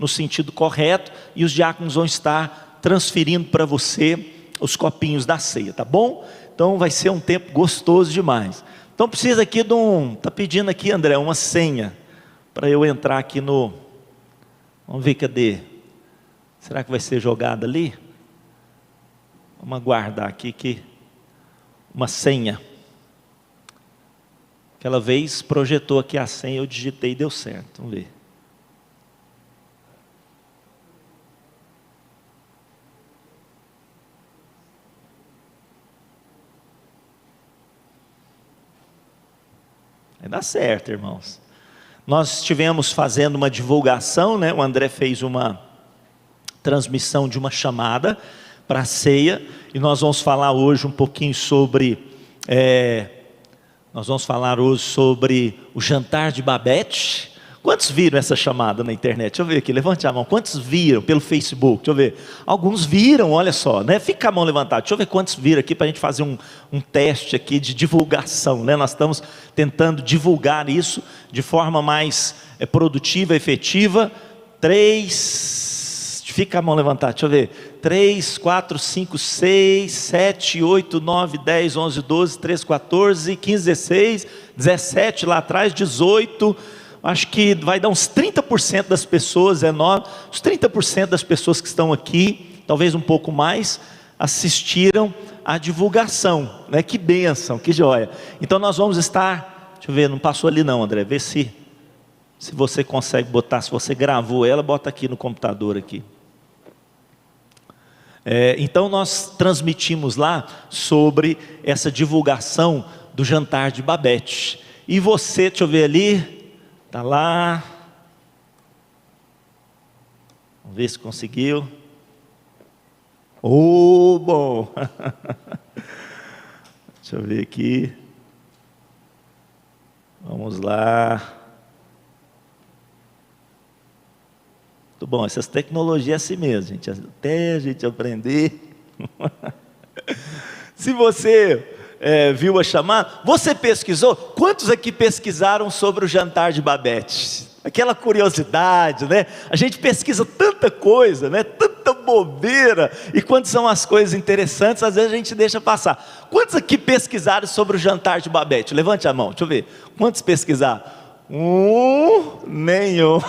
no sentido correto, e os diáconos vão estar transferindo para você os copinhos da ceia, tá bom? Então vai ser um tempo gostoso demais. Então precisa aqui de está pedindo aqui, André, uma senha, para eu entrar aqui no, vamos ver, cadê? Será que vai ser jogada ali? Vamos aguardar aqui, uma senha. Aquela vez projetou aqui a senha, eu digitei e deu certo, vamos ver. Vai dar certo, irmãos. Nós estivemos fazendo uma divulgação, né? O André fez uma transmissão de uma chamada para a ceia, e nós vamos falar hoje um pouquinho sobre, o jantar de Babete. Quantos viram essa chamada na internet? Deixa eu ver aqui, levante a mão. Quantos viram pelo Facebook? Deixa eu ver. Alguns viram, olha só, né? Fica a mão levantada. Deixa eu ver quantos viram aqui para a gente fazer um teste aqui de divulgação, né? Nós estamos tentando divulgar isso de forma mais produtiva, efetiva. 3, fica a mão levantada, deixa eu ver. 3, 4, 5, 6, 7, 8, 9, 10, 11, 12, 13, 14, 15, 16, 17 lá atrás, 18... Acho que vai dar uns 30% das pessoas, uns 30% das pessoas que estão aqui, talvez um pouco mais, assistiram à divulgação, né? Que bênção, que joia. Então nós vamos estar, deixa eu ver, não passou ali não, André, vê se você consegue botar, se você gravou ela, bota aqui no computador aqui. Então nós transmitimos lá sobre essa divulgação do jantar de Babete. E você, deixa eu ver ali, está lá, vamos ver se conseguiu. Bom, deixa eu ver aqui, vamos lá. Muito bom, essas tecnologias é assim mesmo, gente, até a gente aprender. Se você viu a chamada, você pesquisou? Quantos aqui pesquisaram sobre o jantar de Babete? Aquela curiosidade, né? A gente pesquisa tanta coisa, né? Tanta bobeira, e quando são as coisas interessantes, às vezes a gente deixa passar. Quantos aqui pesquisaram sobre o jantar de Babete? Levante a mão, deixa eu ver. Quantos pesquisaram? Nenhum.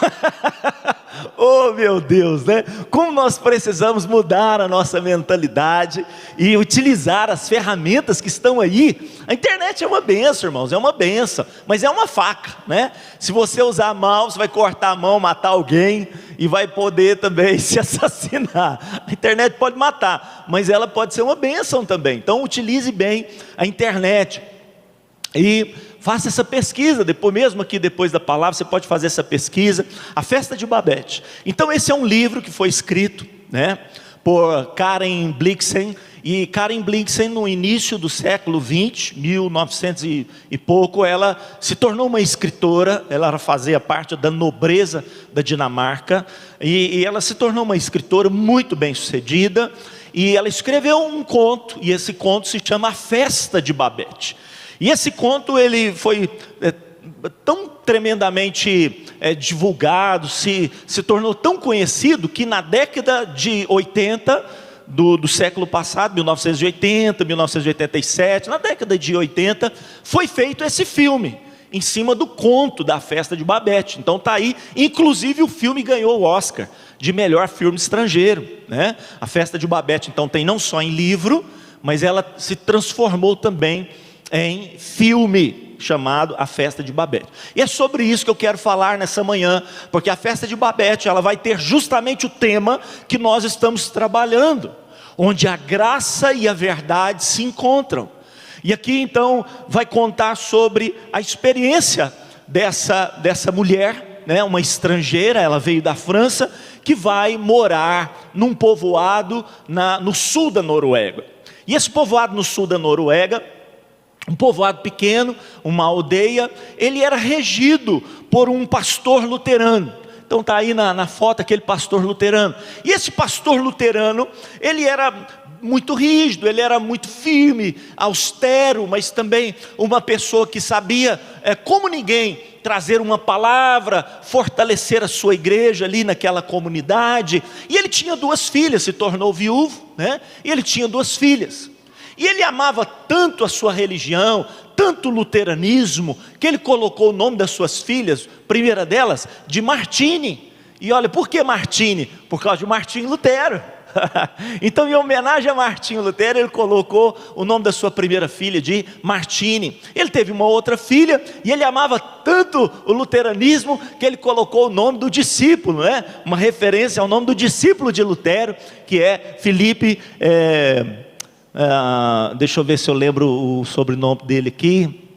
Oh meu Deus, né? Como nós precisamos mudar a nossa mentalidade e utilizar as ferramentas que estão aí. A internet é uma benção, irmãos, é uma benção, mas é uma faca, né? Se você usar mal, você vai cortar a mão, matar alguém, e vai poder também se assassinar. A internet pode matar, mas ela pode ser uma benção também. Então utilize bem a internet e faça essa pesquisa, depois da palavra, você pode fazer essa pesquisa, a festa de Babete. Então esse é um livro que foi escrito, né, por Karen Blixen, e Karen Blixen no início do século 20, 1900 e pouco, ela se tornou uma escritora, ela fazia parte da nobreza da Dinamarca, e ela se tornou uma escritora muito bem sucedida, e ela escreveu um conto, e esse conto se chama A Festa de Babete. E esse conto ele foi tão tremendamente divulgado, se tornou tão conhecido, que na década de 80 do século passado, 1980, 1987, na década de 80, foi feito esse filme, em cima do conto da festa de Babete. Então está aí, inclusive o filme ganhou o Oscar de melhor filme estrangeiro, né? A festa de Babete, então, tem não só em livro, mas ela se transformou também em filme chamado A Festa de Babete. E é sobre isso que eu quero falar nessa manhã, porque a festa de Babete, ela vai ter justamente o tema que nós estamos trabalhando, onde a graça e a verdade se encontram. E aqui então vai contar sobre a experiência dessa mulher, né, uma estrangeira, ela veio da França, que vai morar num povoado no sul da Noruega. E esse povoado no sul da Noruega, um povoado pequeno, uma aldeia, ele era regido por um pastor luterano. Então está aí na foto aquele pastor luterano. E esse pastor luterano, ele era muito rígido, ele era muito firme, austero, mas também uma pessoa que sabia, como ninguém, trazer uma palavra, fortalecer a sua igreja ali naquela comunidade. E ele tinha 2 filhas, se tornou viúvo, né? E ele tinha 2 filhas. E ele amava tanto a sua religião, tanto o luteranismo, que ele colocou o nome das suas filhas, primeira delas, de Martini. E olha, por que Martini? Por causa de Martinho Lutero. Então, em homenagem a Martinho Lutero, ele colocou o nome da sua primeira filha de Martini. Ele teve uma outra filha, e ele amava tanto o luteranismo, que ele colocou o nome do discípulo, né? Uma referência ao nome do discípulo de Lutero, que é Filipe, deixa eu ver se eu lembro o sobrenome dele aqui,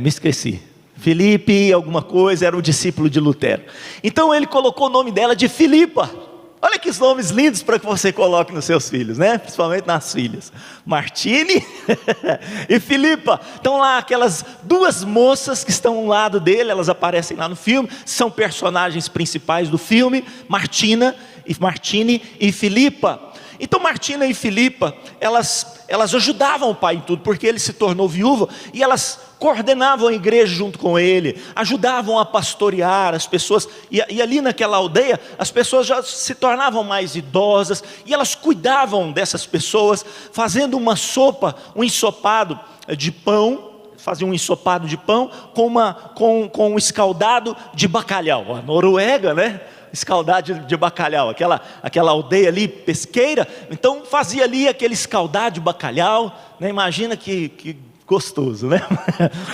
me esqueci. Filipe alguma coisa, era o discípulo de Lutero. Então ele colocou o nome dela de Filipa. Olha que nomes lindos para que você coloque nos seus filhos, né? Principalmente nas filhas. Martini e Filipa. Estão lá aquelas 2 moças que estão ao lado dele, elas aparecem lá no filme, são personagens principais do filme, Martini e Filipa. Então Martina e Filipa, elas ajudavam o pai em tudo, porque ele se tornou viúvo, e elas coordenavam a igreja junto com ele, ajudavam a pastorear as pessoas, e ali naquela aldeia, as pessoas já se tornavam mais idosas, e elas cuidavam dessas pessoas, fazendo uma sopa, um ensopado de pão, faziam um ensopado de pão, com um escaldado de bacalhau. A Noruega, né? Escaldado de bacalhau, aquela aldeia ali pesqueira, então fazia ali aquele escaldado de bacalhau, né? Imagina que gostoso, né?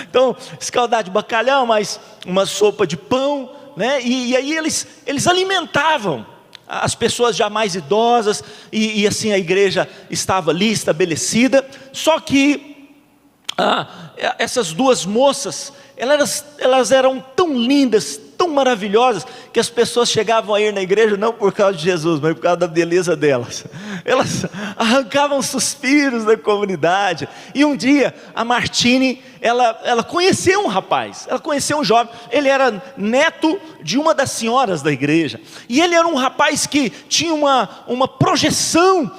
Então, escaldado de bacalhau, mais uma sopa de pão, né? E aí eles alimentavam as pessoas já mais idosas, e assim a igreja estava ali estabelecida. Só que essas 2 moças, elas eram tão lindas, tão maravilhosas, que as pessoas chegavam a ir na igreja não por causa de Jesus, mas por causa da beleza delas. Elas arrancavam suspiros da comunidade. E um dia a Martini, ela conheceu um rapaz, ela conheceu um jovem. Ele era neto de uma das senhoras da igreja, e ele era um rapaz que tinha uma projeção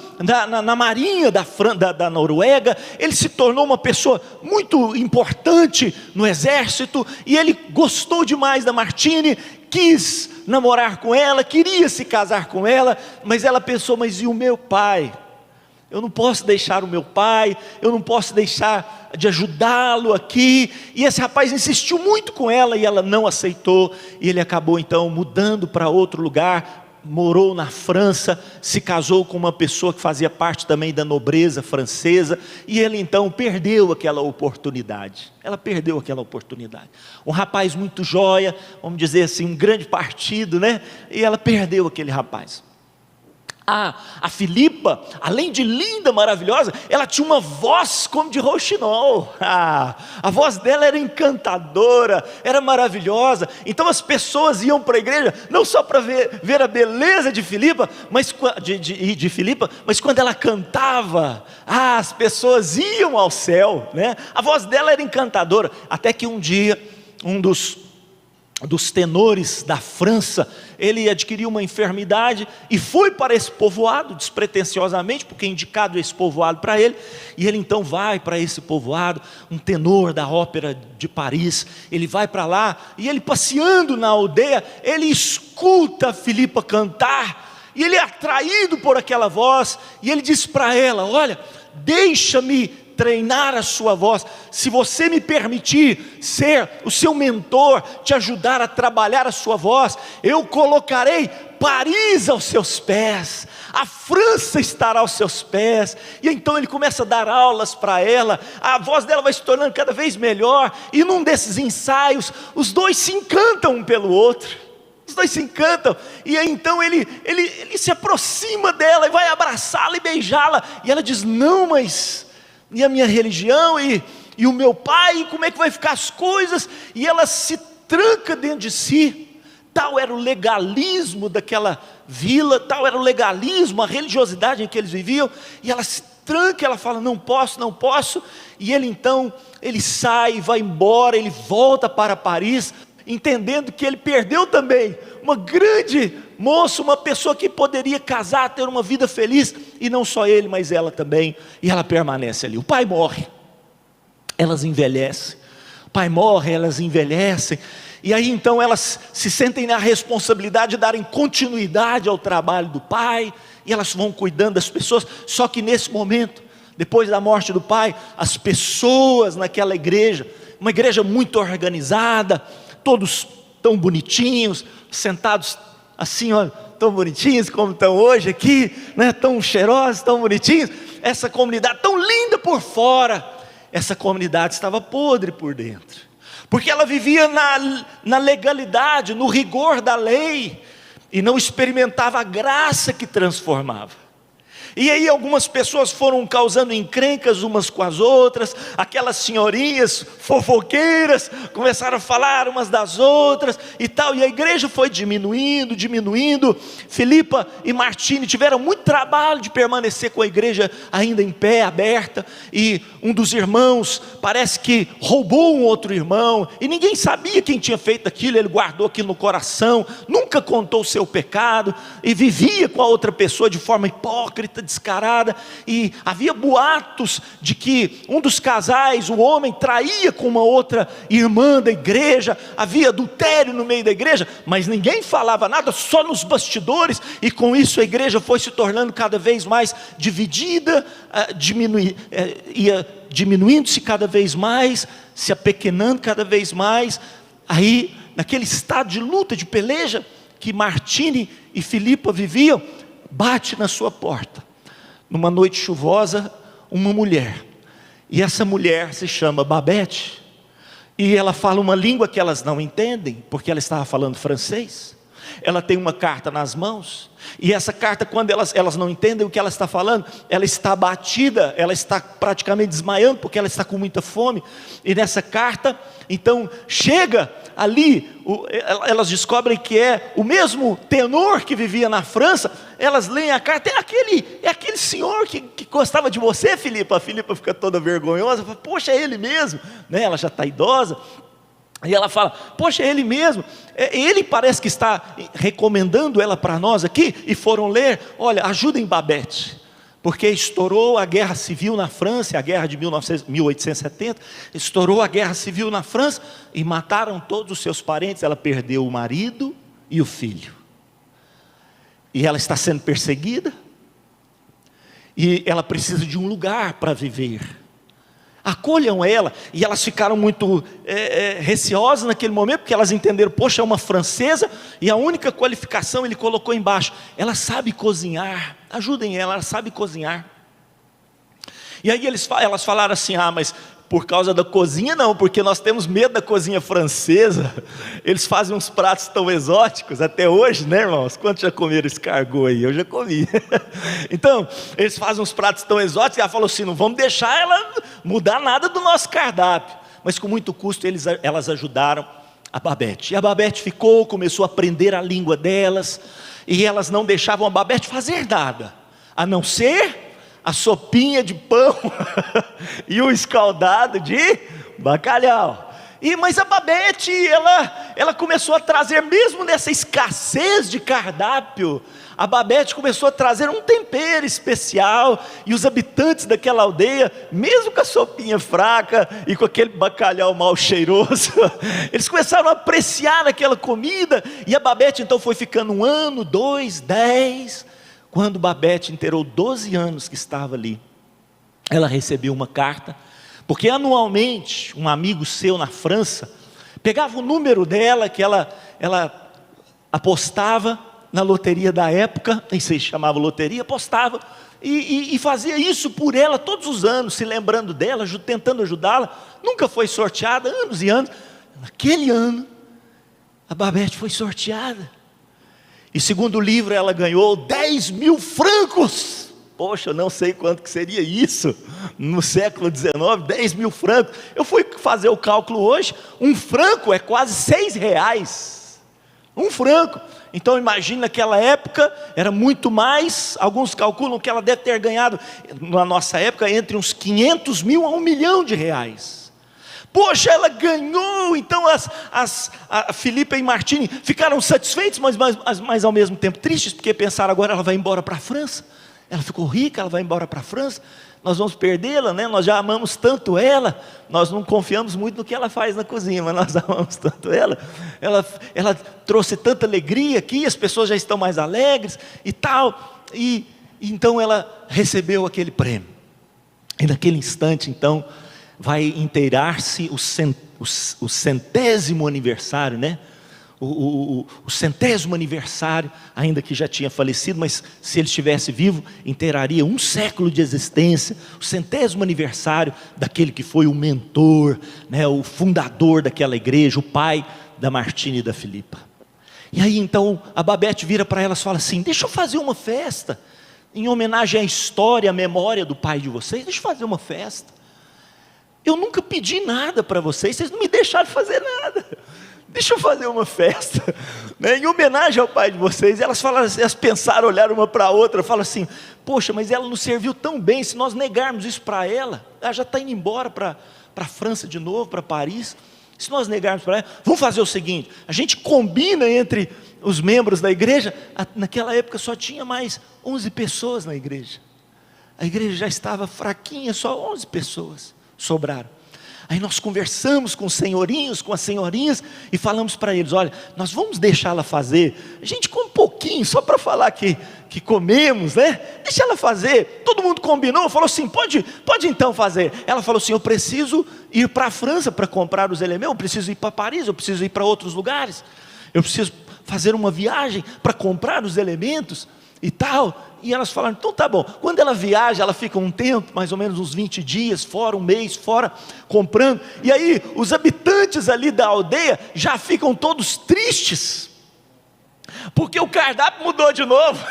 na marinha da Noruega. Ele se tornou uma pessoa muito importante no exército, e ele gostou demais da Martini, quis namorar com ela, queria se casar com ela, mas ela pensou: mas e o meu pai? Eu não posso deixar o meu pai, eu não posso deixar de ajudá-lo aqui. E esse rapaz insistiu muito com ela, e ela não aceitou, e ele acabou então mudando para outro lugar, morou na França, se casou com uma pessoa que fazia parte também da nobreza francesa, e ele então perdeu aquela oportunidade. Ela perdeu aquela oportunidade. Um rapaz muito joia, vamos dizer assim, um grande partido, né? E ela perdeu aquele rapaz. A Filipa, além de linda, maravilhosa, ela tinha uma voz como de rouxinol. A voz dela era encantadora, era maravilhosa. Então as pessoas iam para a igreja não só para ver a beleza de Filipa, mas quando ela cantava, as pessoas iam ao céu, né? A voz dela era encantadora. Até que um dia, um dos tenores da França, ele adquiriu uma enfermidade e foi para esse povoado, despretensiosamente, porque indicado esse povoado para ele. E ele então vai para esse povoado, um tenor da ópera de Paris. Ele vai para lá, e ele passeando na aldeia, ele escuta a Filipa cantar, e ele é atraído por aquela voz, e ele diz para ela: olha, deixa-me treinar a sua voz, se você me permitir ser o seu mentor, te ajudar a trabalhar a sua voz, eu colocarei Paris aos seus pés, a França estará aos seus pés. E então ele começa a dar aulas para ela, a voz dela vai se tornando cada vez melhor, e num desses ensaios, os dois se encantam um pelo outro. Os dois se encantam, e aí então ele se aproxima dela, e vai abraçá-la e beijá-la, e ela diz: não, mas e a minha religião, e o meu pai, como é que vai ficar as coisas? E ela se tranca dentro de si. Tal era o legalismo daquela vila, tal era o legalismo, a religiosidade em que eles viviam, e ela se tranca, ela fala: não posso, não posso. E ele então, ele sai, vai embora, ele volta para Paris, entendendo que ele perdeu também uma grande moça, uma pessoa que poderia casar, ter uma vida feliz, e não só ele, mas ela também, e ela permanece ali. O pai morre, elas envelhecem, o pai morre, elas envelhecem, e aí então elas se sentem na responsabilidade de darem continuidade ao trabalho do pai, e elas vão cuidando das pessoas. Só que nesse momento, depois da morte do pai, as pessoas naquela igreja, uma igreja muito organizada, todos tão bonitinhos, sentados assim, ó, tão bonitinhos como estão hoje aqui, né? Tão cheirosos, tão bonitinhos, essa comunidade tão linda por fora, essa comunidade estava podre por dentro, porque ela vivia na legalidade, no rigor da lei, e não experimentava a graça que transformava. E aí algumas pessoas foram causando encrencas umas com as outras, aquelas senhorinhas fofoqueiras começaram a falar umas das outras e tal, e a igreja foi diminuindo. Filipa e Martini tiveram muito trabalho de permanecer com a igreja ainda em pé, aberta, e um dos irmãos parece que roubou um outro irmão, e ninguém sabia quem tinha feito aquilo, ele guardou aquilo no coração, nunca contou o seu pecado, e vivia com a outra pessoa de forma hipócrita, descarada, e havia boatos de que um dos casais, o homem, traía com uma outra irmã da igreja, havia adultério no meio da igreja, mas ninguém falava nada, só nos bastidores, e com isso a igreja foi se tornando cada vez mais dividida, ia diminuindo-se cada vez mais, se apequenando cada vez mais. Aí, naquele estado de luta, de peleja, que Martini e Filipa viviam, bate na sua porta, numa noite chuvosa, uma mulher, e essa mulher se chama Babete, e ela fala uma língua que elas não entendem, porque ela estava falando francês. Ela tem uma carta nas mãos, e essa carta, quando elas não entendem o que ela está falando, ela está abatida, ela está praticamente desmaiando, porque ela está com muita fome, e nessa carta, então, chega ali, elas descobrem que é o mesmo tenor que vivia na França. Elas leem a carta, é aquele senhor que gostava de você, Filipa. A Filipa fica toda vergonhosa, fala, poxa, é ele mesmo, né? Ela já está idosa, e ela fala, poxa, é ele mesmo, ele parece que está recomendando ela para nós aqui. E foram ler, olha, ajudem Babete, porque estourou a guerra civil na França, a guerra de 1870, estourou a guerra civil na França, e mataram todos os seus parentes. Ela perdeu o marido e o filho, e ela está sendo perseguida, e ela precisa de um lugar para viver. Acolham ela. E elas ficaram muito receosas naquele momento, porque elas entenderam, poxa, é uma francesa, e a única qualificação ele colocou embaixo, ela sabe cozinhar, ajudem ela sabe cozinhar. E aí elas falaram assim, mas por causa da cozinha não, porque nós temos medo da cozinha francesa, eles fazem uns pratos tão exóticos, até hoje, né, irmãos? Quantos já comeram escargot aí? Eu já comi. Então, eles fazem uns pratos tão exóticos, ela falou assim, não vamos deixar ela mudar nada do nosso cardápio, mas com muito custo elas ajudaram a Babete, e a Babete começou a aprender a língua delas, e elas não deixavam a Babete fazer nada, a não ser a sopinha de pão e o escaldado de bacalhau. Mas a Babete, ela começou a trazer, mesmo nessa escassez de cardápio, a Babete começou a trazer um tempero especial, e os habitantes daquela aldeia, mesmo com a sopinha fraca e com aquele bacalhau mal cheiroso, eles começaram a apreciar aquela comida. E a Babete então foi ficando 1 ano, 2, 10, quando Babete inteirou 12 anos que estava ali, ela recebeu uma carta, porque anualmente um amigo seu na França pegava o número dela, que ela apostava na loteria da época, nem sei se chamava loteria, apostava, e fazia isso por ela todos os anos, se lembrando dela, tentando ajudá-la. Nunca foi sorteada, anos e anos. Naquele ano a Babete foi sorteada, e segundo o livro ela ganhou 10 mil francos. Poxa, eu não sei quanto que seria isso no século XIX, 10 mil francos. Eu fui fazer o cálculo hoje, um franco é quase 6 reais, um franco. Então imagina, naquela época era muito mais. Alguns calculam que ela deve ter ganhado, na nossa época, entre uns 500 mil a 1 milhão de reais. Poxa, ela ganhou. Então a Filipa e Martini ficaram satisfeitos, mas ao mesmo tempo tristes, porque pensaram: agora ela vai embora para a França. Ela ficou rica, ela vai embora para a França, nós vamos perdê-la, né? Nós já amamos tanto ela, nós não confiamos muito no que ela faz na cozinha, mas nós amamos tanto ela trouxe tanta alegria aqui, as pessoas já estão mais alegres e tal, e então ela recebeu aquele prêmio, e naquele instante então, vai inteirar-se o 100º aniversário, né? O 100º aniversário, ainda que já tinha falecido, mas se ele estivesse vivo, inteiraria um século de existência, o 100º aniversário daquele que foi o mentor, né, o fundador daquela igreja, o pai da Martini e da Filipa. E aí então a Babete vira para elas e fala assim: deixa eu fazer uma festa, em homenagem à história, à memória do pai de vocês, deixa eu fazer uma festa. Eu nunca pedi nada para vocês não me deixaram fazer nada. Deixa eu fazer uma festa, né, em homenagem ao pai de vocês. Elas pensaram, olharam uma para a outra, falaram assim: poxa, mas ela nos serviu tão bem, se nós negarmos isso para ela, ela já está indo embora para a França de novo, para Paris, se nós negarmos para ela, vamos fazer o seguinte, a gente combina entre os membros da igreja. Naquela época só tinha mais 11 pessoas na igreja, a igreja já estava fraquinha, só 11 pessoas sobraram. Aí nós conversamos com os senhorinhos, com as senhorinhas, e falamos para eles: olha, nós vamos deixá-la fazer, a gente come um pouquinho, só para falar que comemos, né? Deixa ela fazer. Todo mundo combinou, falou assim: pode então fazer. Ela falou assim: eu preciso ir para a França para comprar os elementos, eu preciso ir para Paris, eu preciso ir para outros lugares, eu preciso fazer uma viagem para comprar os elementos e tal. E elas falaram: então tá bom. Quando ela viaja, ela fica um tempo, mais ou menos uns 20 dias fora, um mês fora, comprando. E aí os habitantes ali da aldeia já ficam todos tristes, porque o cardápio mudou de novo.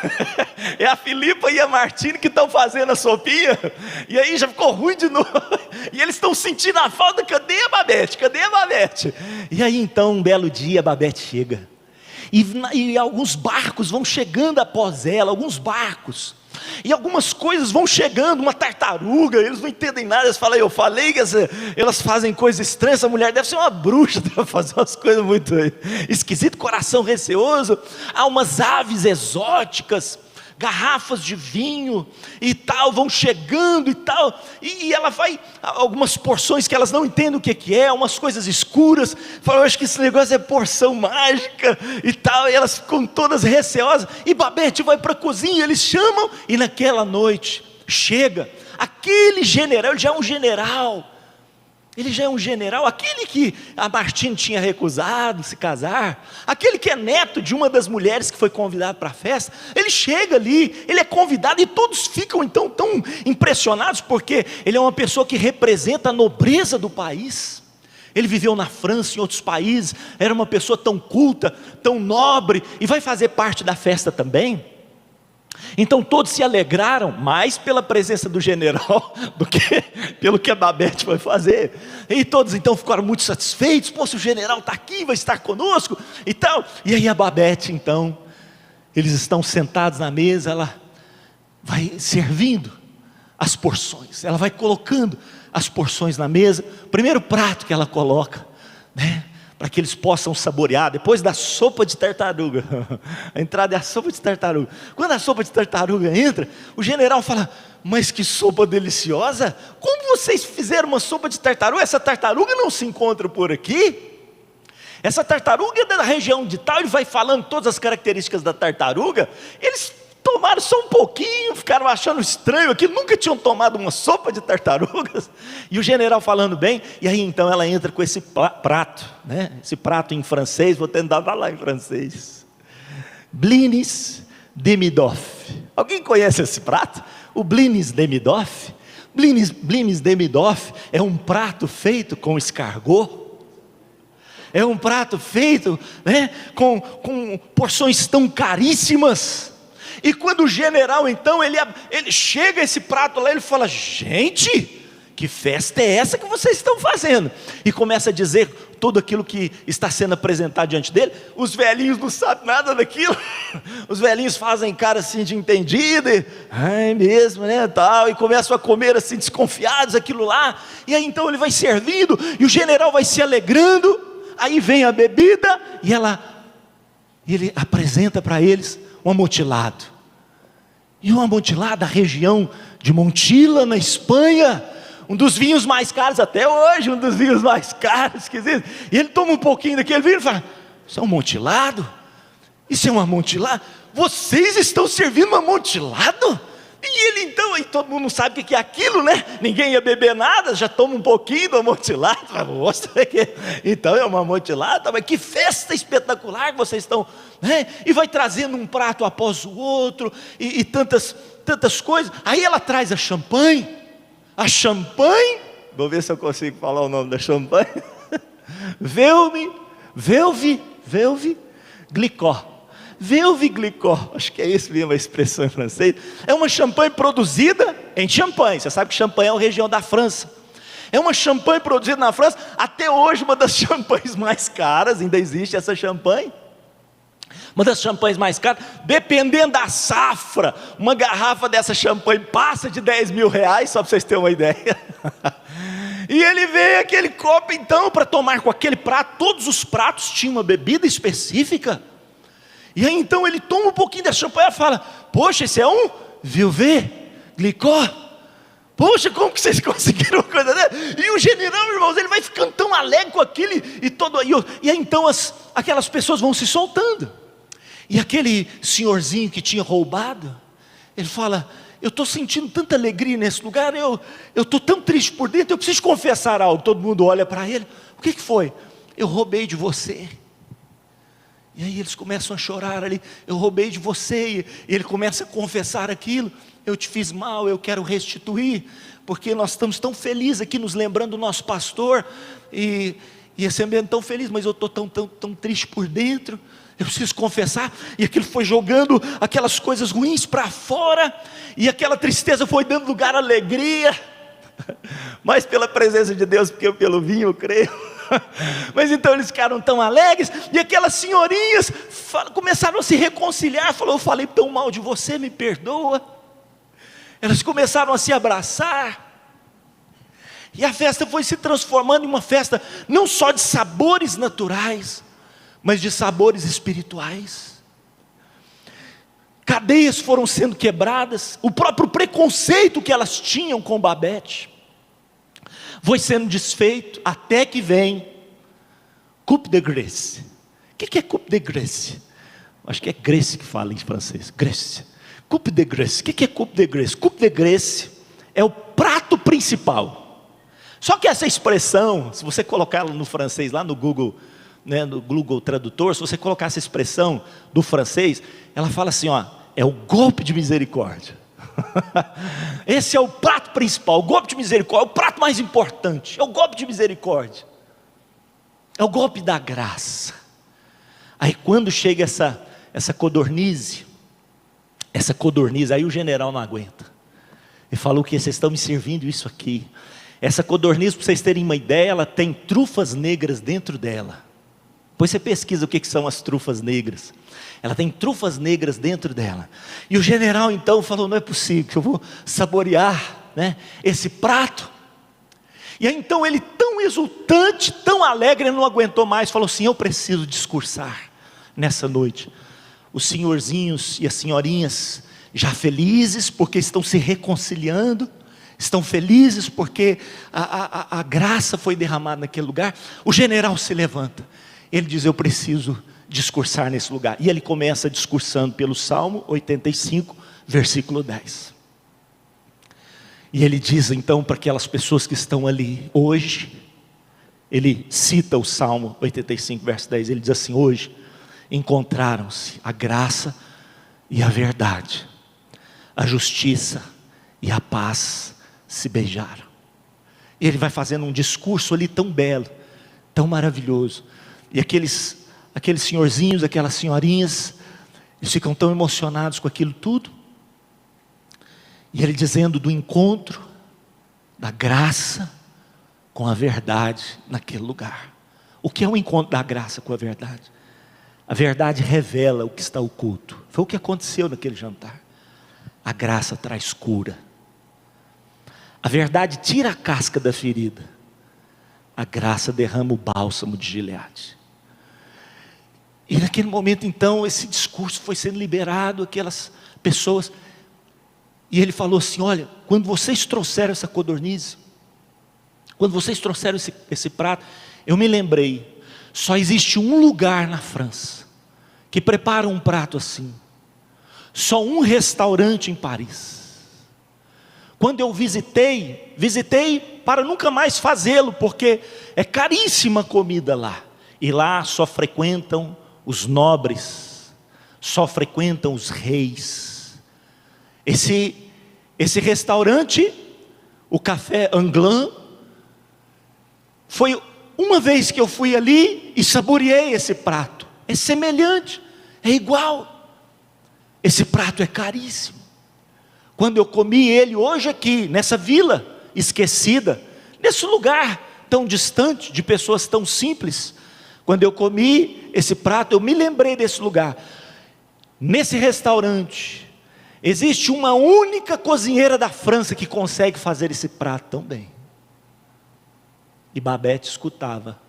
É a Filipa e a Martini que estão fazendo a sopinha, e aí já ficou ruim de novo, e eles estão sentindo a falta: cadê a Babete? Cadê a Babete? E aí então um belo dia a Babete chega, e alguns barcos vão chegando após ela, alguns barcos, e algumas coisas vão chegando, uma tartaruga, eles não entendem nada, eles falam: eu falei que elas fazem coisas estranhas, essa mulher deve ser uma bruxa, deve fazer umas coisas muito esquisitas, coração receoso. Há umas aves exóticas, garrafas de vinho e tal, vão chegando e tal, e ela vai, algumas porções que elas não entendem o que é, umas coisas escuras, falam: eu acho que esse negócio é porção mágica e tal, e elas ficam todas receosas, e Babete vai para a cozinha, eles chamam, e naquela noite, chega aquele general, ele já é um general, aquele que a Martini tinha recusado se casar, aquele que é neto de uma das mulheres que foi convidada para a festa. Ele chega ali, ele é convidado, e todos ficam então tão impressionados, porque ele é uma pessoa que representa a nobreza do país. Ele viveu na França, em outros países, era uma pessoa tão culta, tão nobre, e vai fazer parte da festa também. Então todos se alegraram mais pela presença do general do que pelo que a Babete foi fazer. E todos então ficaram muito satisfeitos: pô, se o general está aqui, vai estar conosco e tal. E aí a Babete então, eles estão sentados na mesa, ela vai servindo as porções, ela vai colocando as porções na mesa. O primeiro prato que ela coloca, né, para que eles possam saborear, depois da sopa de tartaruga. A entrada é a sopa de tartaruga. Quando a sopa de tartaruga entra, o general fala: mas que sopa deliciosa, como vocês fizeram uma sopa de tartaruga? Essa tartaruga não se encontra por aqui, essa tartaruga é da região de tal. Ele vai falando todas as características da tartaruga. Eles tomaram só um pouquinho, ficaram achando estranho aqui, nunca tinham tomado uma sopa de tartarugas. E o general falando bem, e aí então ela entra com esse prato, né? Esse prato em francês, vou tentar falar em francês: Blinis de Midorf. Alguém conhece esse prato? O Blinis de Midorf? Blinis de Midorf é um prato feito com escargot. É um prato feito, né, com porções tão caríssimas. E quando o general então, ele chega a esse prato lá, ele fala: gente, que festa é essa que vocês estão fazendo? E começa a dizer tudo aquilo que está sendo apresentado diante dele. Os velhinhos não sabem nada daquilo. Os velhinhos fazem cara assim de entendido, é mesmo, né, tal, e começam a comer assim desconfiados aquilo lá. E aí então ele vai servindo, e o general vai se alegrando. Aí vem a bebida, e ele apresenta para eles um amontilado. E um amontilado da região de Montilla, na Espanha, um dos vinhos mais caros até hoje, um dos vinhos mais caros que existe. E ele toma um pouquinho daquele vinho e fala: isso é um amontilado? Isso é um amontilado? Vocês estão servindo um amontilado? E ele então, aí todo mundo não sabe o que é aquilo, né? Ninguém ia beber nada, já toma um pouquinho do amontilado. Então é um amontilado, mas que festa espetacular que vocês estão, né? E vai trazendo um prato após o outro, e tantas coisas. Aí ela traz a champanhe, vou ver se eu consigo falar o nome da champanhe. Veuve Glicó, acho que é isso mesmo a expressão em francês. É uma champanhe produzida em Champagne. Você sabe que Champagne é uma região da França. É uma champanhe produzida na França, até hoje uma das champanhes mais caras, ainda existe essa champanhe. Uma das champanhes mais caras, dependendo da safra, uma garrafa dessa champanhe passa de 10 mil reais, só para vocês terem uma ideia. E ele veio aquele copo então para tomar com aquele prato. Todos os pratos tinham uma bebida específica. E aí então ele toma um pouquinho da champanhe e fala: poxa, esse é um Veuve Glicó. Poxa, como que vocês conseguiram uma coisa dessa? E o general, irmãos, ele vai ficando tão alegre com aquilo. E aí então aquelas pessoas vão se soltando. E aquele senhorzinho que tinha roubado, ele fala: eu estou sentindo tanta alegria nesse lugar, eu estou tão triste por dentro, eu preciso confessar algo. Todo mundo olha para ele: o que foi? Eu roubei de você. E aí eles começam a chorar ali: eu roubei de você. E ele começa a confessar aquilo: eu te fiz mal, eu quero restituir, porque nós estamos tão felizes aqui, nos lembrando do nosso pastor, e esse ambiente tão feliz, mas eu estou tão triste por dentro, eu preciso confessar. E aquilo foi jogando aquelas coisas ruins para fora, e aquela tristeza foi dando lugar à alegria, mais pela presença de Deus, porque pelo vinho eu creio. Mas então eles ficaram tão alegres, e aquelas senhorinhas começaram a se reconciliar. Eu falei tão mal de você, me perdoa. Elas começaram a se abraçar, e a festa foi se transformando em uma festa não só de sabores naturais, mas de sabores espirituais. Cadeias foram sendo quebradas, o próprio preconceito que elas tinham com Babete foi sendo desfeito, até que vem Coupe de Grèce. O que é Coupe de Grèce? Acho que é Grèce que fala em francês. Grèce. Coupe de Grèce. O que é Coupe de Grèce? Coupe de Grèce é o prato principal. Só que essa expressão, se você colocar ela no francês, lá no Google, né, no Google Tradutor, se você colocar essa expressão do francês, ela fala assim, é o golpe de misericórdia. Esse é o prato principal, o golpe de misericórdia, é o prato mais importante, é o golpe de misericórdia, é o golpe da graça. Aí quando chega essa codornize, aí o general não aguenta, ele falou: que vocês estão me servindo isso aqui. Essa codornize, para vocês terem uma ideia, ela tem trufas negras dentro dela. Depois você pesquisa o que são as trufas negras. Ela tem trufas negras dentro dela. E o general então falou: não é possível que eu vou saborear, né, esse prato. E aí então ele, tão exultante, tão alegre, ele não aguentou mais, falou assim: eu preciso discursar nessa noite. Os senhorzinhos e as senhorinhas já felizes porque estão se reconciliando, estão felizes porque a graça foi derramada naquele lugar. O general se levanta, ele diz: eu preciso discursar nesse lugar. E ele começa discursando pelo Salmo 85, versículo 10. E ele diz então para aquelas pessoas que estão ali hoje, ele cita o Salmo 85, verso 10, ele diz assim: hoje encontraram-se a graça e a verdade, a justiça e a paz se beijaram. E ele vai fazendo um discurso ali tão belo, tão maravilhoso, e aqueles senhorzinhos, aquelas senhorinhas, eles ficam tão emocionados com aquilo tudo, e ele dizendo do encontro da graça com a verdade naquele lugar. O que é o encontro da graça com a verdade? A verdade revela o que está oculto. Foi o que aconteceu naquele jantar. A graça traz cura. A verdade tira a casca da ferida. A graça derrama o bálsamo de Gileade. E naquele momento então, esse discurso foi sendo liberado, aquelas pessoas. E ele falou assim: olha, quando vocês trouxeram essa codorniz, quando vocês trouxeram esse prato, eu me lembrei, só existe um lugar na França que prepara um prato assim. Só um restaurante em Paris. Quando eu visitei para nunca mais fazê-lo, porque é caríssima a comida lá. E lá só frequentam os nobres, só frequentam os reis. Esse restaurante, o Café Anglais, foi uma vez que eu fui ali e saboreei esse prato. É semelhante, é igual. Esse prato é caríssimo. Quando eu comi ele hoje aqui, nessa vila esquecida, nesse lugar tão distante, de pessoas tão simples, quando eu comi esse prato, eu me lembrei desse lugar. Nesse restaurante, existe uma única cozinheira da França que consegue fazer esse prato tão bem. E Babette escutava,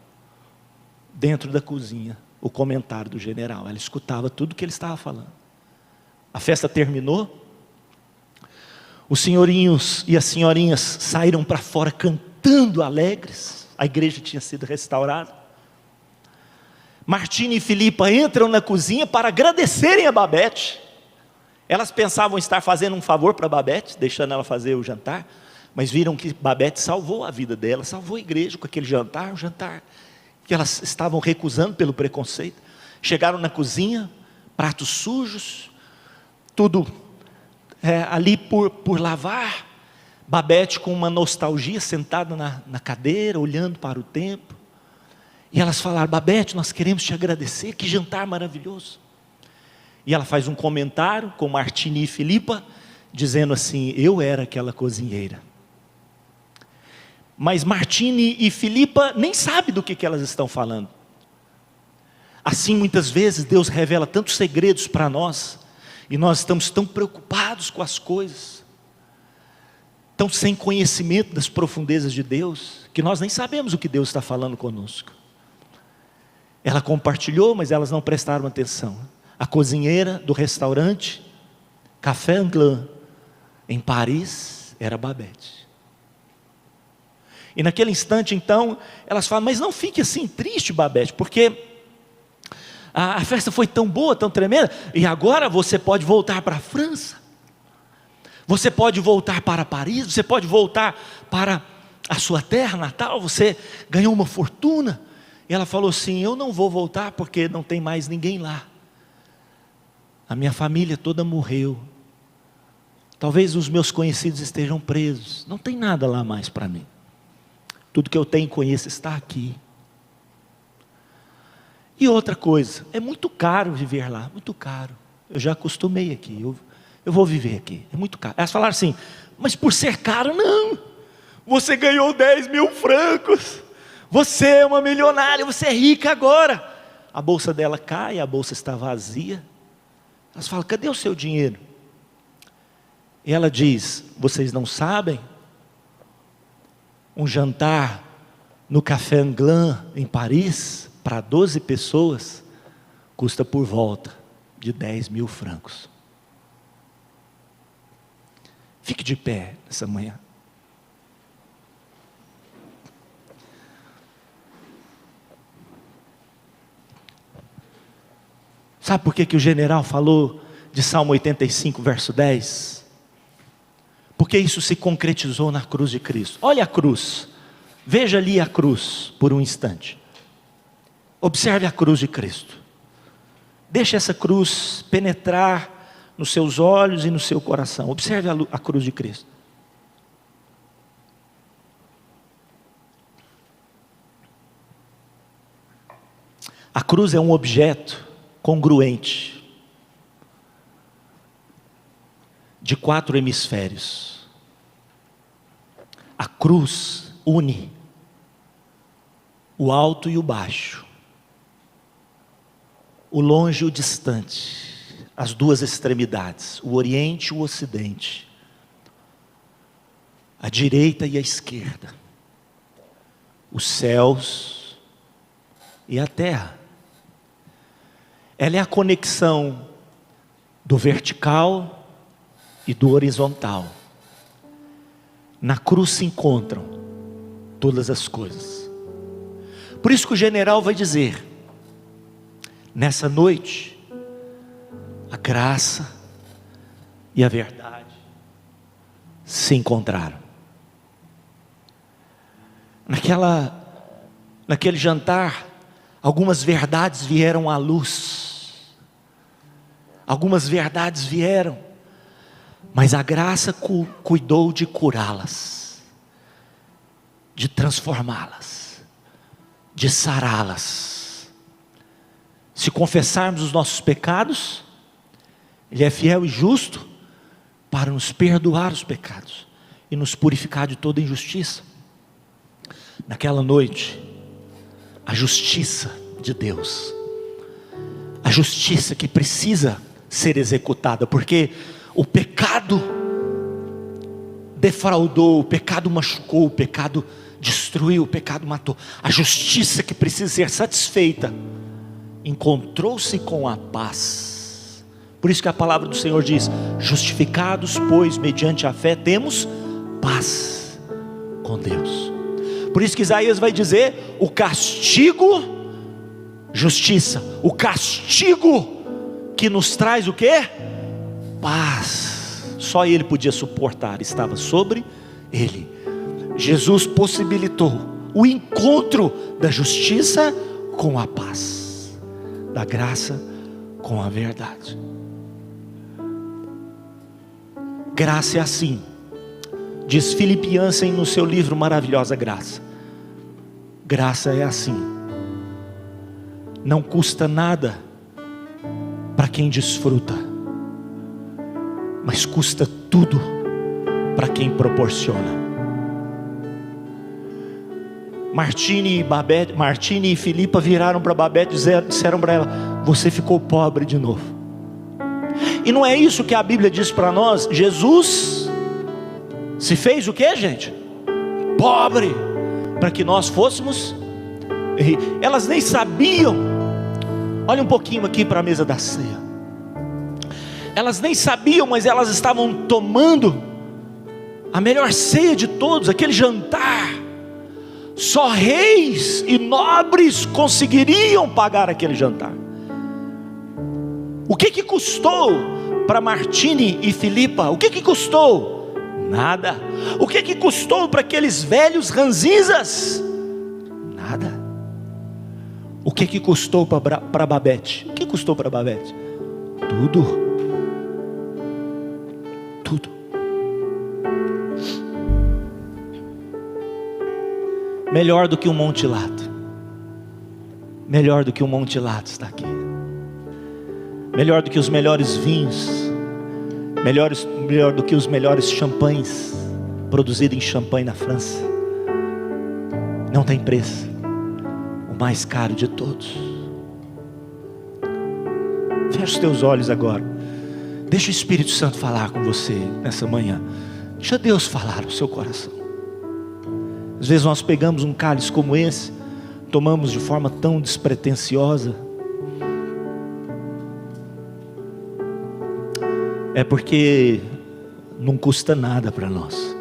dentro da cozinha, o comentário do general. Ela escutava tudo que ele estava falando. A festa terminou. Os senhorinhos e as senhorinhas saíram para fora cantando alegres. A igreja tinha sido restaurada. Martine e Filipa entram na cozinha para agradecerem a Babette. Elas pensavam estar fazendo um favor para Babette, deixando ela fazer o jantar, mas viram que Babette salvou a vida dela, salvou a igreja com aquele jantar, um jantar que elas estavam recusando pelo preconceito. Chegaram na cozinha, pratos sujos, tudo ali por lavar. Babette com uma nostalgia, sentada na cadeira, olhando para o tempo. E elas falaram: Babette, nós queremos te agradecer, que jantar maravilhoso. E ela faz um comentário com Martine e Filipa, dizendo assim: eu era aquela cozinheira. Mas Martine e Filipa nem sabem do que elas estão falando. Assim, muitas vezes, Deus revela tantos segredos para nós, e nós estamos tão preocupados com as coisas, tão sem conhecimento das profundezas de Deus, que nós nem sabemos o que Deus está falando conosco. Ela compartilhou, mas elas não prestaram atenção. A cozinheira do restaurante Café Anglais, em Paris, era Babette. E naquele instante então, elas falam: mas não fique assim triste, Babette, porque a festa foi tão boa, tão tremenda, e agora você pode voltar para a França, você pode voltar para Paris, você pode voltar para a sua terra natal, você ganhou uma fortuna. E ela falou assim: eu não vou voltar porque não tem mais ninguém lá. A minha família toda morreu. Talvez os meus conhecidos estejam presos. Não tem nada lá mais para mim. Tudo que eu tenho e conheço está aqui. E outra coisa, é muito caro viver lá, muito caro. Eu já acostumei aqui, eu vou viver aqui, é muito caro. Elas falaram assim: mas por ser caro, não. Você ganhou 10 mil francos. Você é uma milionária, você é rica agora. A bolsa dela cai, a bolsa está vazia. Elas falam: cadê o seu dinheiro? E ela diz: vocês não sabem? Um jantar no Café Anglais, em Paris, para 12 pessoas, custa por volta de 10 mil francos. Fique de pé nessa manhã. Sabe por que o general falou de Salmo 85, verso 10? Porque isso se concretizou na cruz de Cristo. Olha a cruz, veja ali a cruz por um instante. Observe a cruz de Cristo. Deixe essa cruz penetrar nos seus olhos e no seu coração. Observe a cruz de Cristo. A cruz é um objeto congruente, de 4 hemisférios. A cruz une. o alto e o baixo, o longe e o distante, as duas extremidades, o oriente e o ocidente, a direita e a esquerda, os céus e a terra. Ela é a conexão do vertical e do horizontal. Na cruz se encontram todas as coisas. Por isso que o general vai dizer: nessa noite, a graça e a verdade se encontraram. Naquele jantar, algumas verdades vieram à luz. Algumas verdades vieram, mas a graça cuidou de curá-las, de transformá-las, de sará-las. Se confessarmos os nossos pecados, Ele é fiel e justo para nos perdoar os pecados e nos purificar de toda injustiça. Naquela noite, a justiça de Deus, a justiça que precisa ser executada, porque o pecado defraudou, o pecado machucou, o pecado destruiu, o pecado matou. A justiça que precisa ser satisfeita encontrou-se com a paz. Por isso que a palavra do Senhor diz: justificados, pois, mediante a fé, temos paz com Deus. Por isso que Isaías vai dizer: o castigo, justiça, o castigo que nos traz o quê? Paz. Só Ele podia suportar, estava sobre Ele. Jesus possibilitou o encontro da justiça com a paz, da graça com a verdade. Graça é assim, diz Philip Yancey no seu livro Maravilhosa Graça. Graça é assim, não custa nada para quem desfruta, mas custa tudo para quem proporciona. Martini e Filipa viraram para Babette e disseram para ela: você ficou pobre de novo. E não é isso que a Bíblia diz para nós? Jesus se fez o que, gente? Pobre, para que nós fôssemos. Elas nem sabiam. Olha um pouquinho aqui para a mesa da ceia. Elas nem sabiam, mas elas estavam tomando a melhor ceia de todos, aquele jantar. Só reis e nobres conseguiriam pagar aquele jantar. O que custou para Martini e Filipa? O que custou? Nada. O que custou para aqueles velhos ranzinzas? Nada. O que custou para Babette? O que custou para Babette? Tudo. Tudo. Melhor do que um montilato. Melhor do que um montilato está aqui. Melhor do que os melhores vinhos. Melhor do que os melhores champanhes produzidos em Champagne na França. Não tem preço. O mais caro de todos. Feche os teus olhos agora. Deixa o Espírito Santo falar com você nessa manhã. Deixa Deus falar no seu coração. Às vezes nós pegamos um cálice como esse, tomamos de forma tão despretensiosa. É porque não custa nada para nós,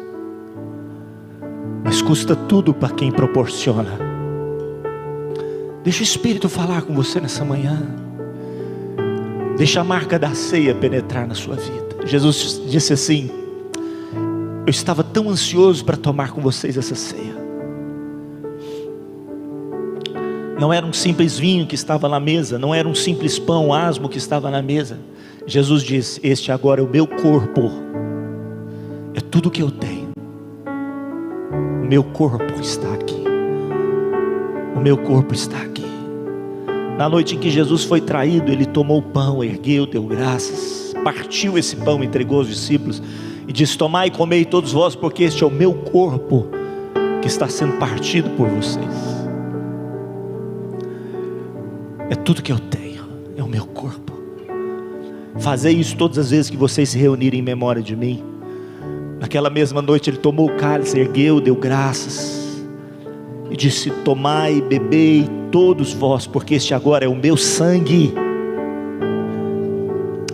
mas custa tudo para quem proporciona. Deixa o Espírito falar com você nessa manhã. Deixa a marca da ceia penetrar na sua vida. Jesus disse assim: eu estava tão ansioso para tomar com vocês essa ceia. Não era um simples vinho que estava na mesa, não era um simples pão asmo que estava na mesa. Jesus disse: este agora é o meu corpo, é tudo que eu tenho. O meu corpo está aqui. O meu corpo está aqui. Na noite em que Jesus foi traído, Ele tomou o pão, ergueu, deu graças, partiu esse pão, entregou aos discípulos e disse: tomai e comei todos vós, porque este é o meu corpo que está sendo partido por vocês. é tudo que eu tenho, é o meu corpo. Fazei isso todas as vezes que vocês se reunirem em memória de mim. Naquela mesma noite ele tomou o cálice, ergueu, deu graças e disse: tomai, bebei todos vós, porque este agora é o meu sangue,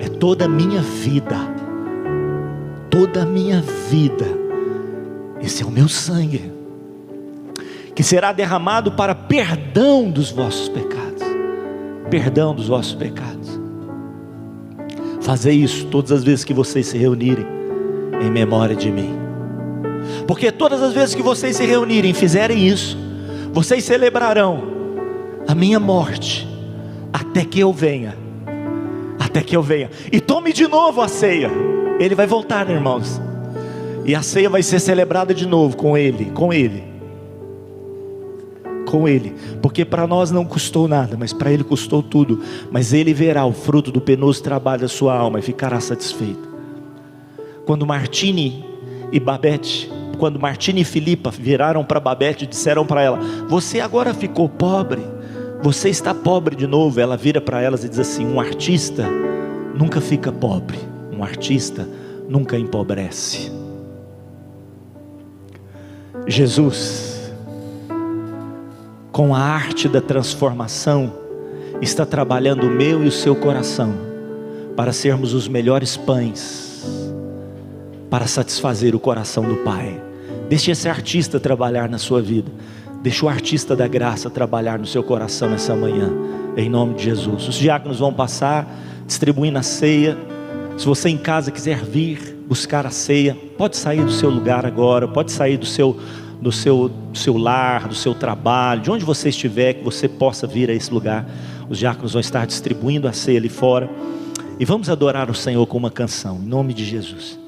é toda a minha vida, toda a minha vida. Esse é o meu sangue, que será derramado para perdão dos vossos pecados. Perdão dos vossos pecados. Fazei isso todas as vezes que vocês se reunirem em memória de mim. Porque todas as vezes que vocês se reunirem e fizerem isso, vocês celebrarão a minha morte até que eu venha. Até que eu venha. E tome de novo a ceia. Ele vai voltar, irmãos, e a ceia vai ser celebrada de novo com Ele, porque para nós não custou nada, mas para Ele custou tudo. Mas Ele verá o fruto do penoso trabalho da sua alma e ficará satisfeito. Quando Martini e Filipa viraram para Babete e disseram para ela: você agora ficou pobre, você está pobre de novo. Ela vira para elas e diz assim: um artista nunca fica pobre, um artista nunca empobrece. Jesus, com a arte da transformação, está trabalhando o meu e o seu coração, para sermos os melhores pães, para satisfazer o coração do Pai. Deixe esse artista trabalhar na sua vida. Deixe o artista da graça trabalhar no seu coração essa manhã, em nome de Jesus. Os diáconos vão passar, distribuindo a ceia. Se você em casa quiser vir buscar a ceia, pode sair do seu lugar agora, pode sair do seu lar, do seu trabalho, de onde você estiver, que você possa vir a esse lugar. Os diáconos vão estar distribuindo a ceia ali fora, e vamos adorar o Senhor com uma canção, em nome de Jesus.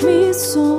Me sonhou.